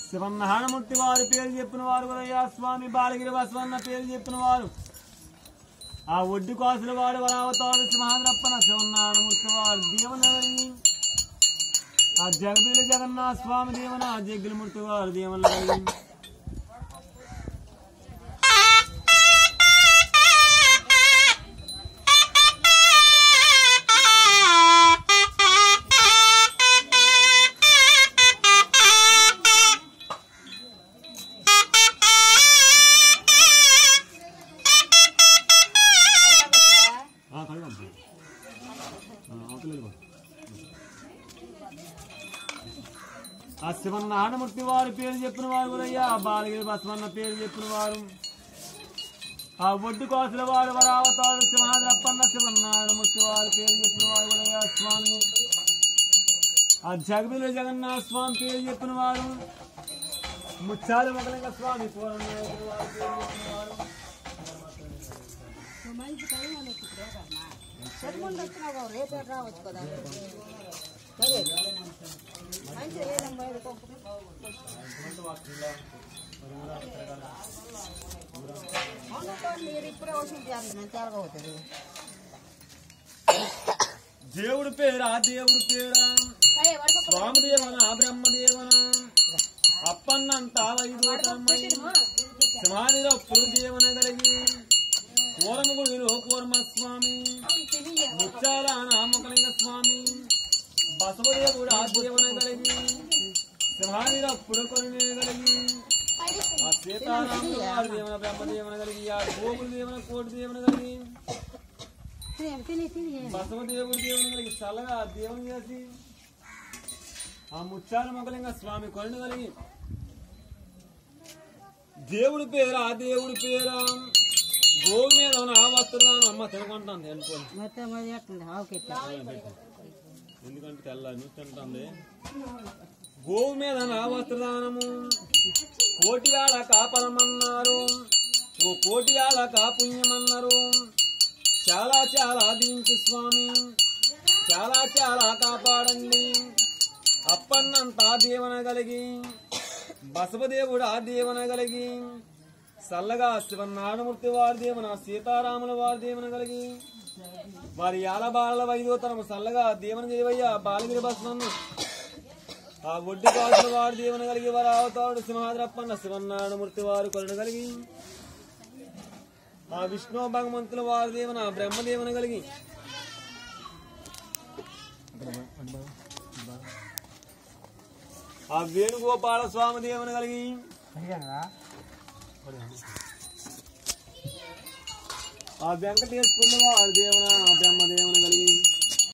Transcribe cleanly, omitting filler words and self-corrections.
శివనారాయణమూర్తి వారి పేరు చెప్పిన వారు ఉదయ స్వామి బాలగిరి బసవన్న పేరు చెప్పిన వారు ఆ ఒడ్డు కాసుల వాడు వరావతాడు సింహాద్రప్పన శివనారాయణమూర్తి వారు దీవనగలి ఆ జగబీల జగన్నాథ స్వామి దీవన జగ్గులమూర్తి వారు దీవనగలి ఆ శివనారాయణమూర్తి వారి పేరు చెప్పిన వారు ఉదయ్య బాలగిరి బసవన్న పేరు చెప్పిన వారు ఆ ఒడ్డు కాసుల వాడు వరావతాడు సింహాద్రప్పన్న శివనారాయణమూర్తి వారి పేరు చెప్పిన వారు ఉదయ్య స్వామి ఆ జగబీల జగన్నాథ స్వామి పేరు చెప్పిన వారు ముచ్చాల మొగలింగ స్వామి పూర్ణనాయకుడు వారి పేరు చెప్పిన వారు దేవుడు పేరా దేవుడు పేరా స్వామిదేవన బ్రహ్మదేవన అప్పన్నంతా వైదోతమ్మయ్య సింహాదిలో పురుదేవన కలిగి కూరమగుడిలో కూర్మస్వామి ముచ్చాల నామకలింగ స్వామి బసవదేవుడు ఆదేవన కలిగి సింహాదిలో పుడుకొని కలిగి ఆ సీతారాముడు వారి దేవన బ్రహ్మదేవన కలిగి ఆ గోగుడు దేవన కోటి దేవన కలిగి బసవదేవుడు దేవుని కలిగి చల్లగా దేవుని చేసి ఆ ముచ్చాల మొగలింగ స్వామి కొలను కలిగి దేవుడి పేరు ఆ దేవుడి పేరు గోవు మీద ఉన్న వస్త్రదానం అమ్మ తినకుంటాను ఎందుకంటే తెల్లని తింటుంది గోవు మీద నా వస్త్రదానము కోటి వేళ కాపలమన్నారు ఓ కోటి వేళ కాపుణ్యమన్నారు చాలా చాలా దీనికి స్వామి చాలా చాలా కాపాడండి అప్పన్నంతా దీవన కలిగి బసవదేవుడు ఆ దీవన కలిగి చల్లగా శివనారాయణమూర్తి వారి దీవన సీతారాముల వారి దీవన కలిగి వారి యాలబాల వైదోతనము చల్లగా దీవన చేయవయ్యా బాలగిరి బసవన్ను ఆ ఒడ్డు కాసుల వారి దీవన కలిగి వారు అవతాడు సింహాద్రప్పన్న శివనారాయణమూర్తి వారు కొలను కలిగి ఆ విష్ణు భగవంతుల వారి దేవున బ్రహ్మదేవన కలిగి ఆ వేణుగోపాల స్వామి దేవున కలిగి ఆ వెంకటేశ్వరుల వారి దేవున బ్రహ్మదేవన కలిగి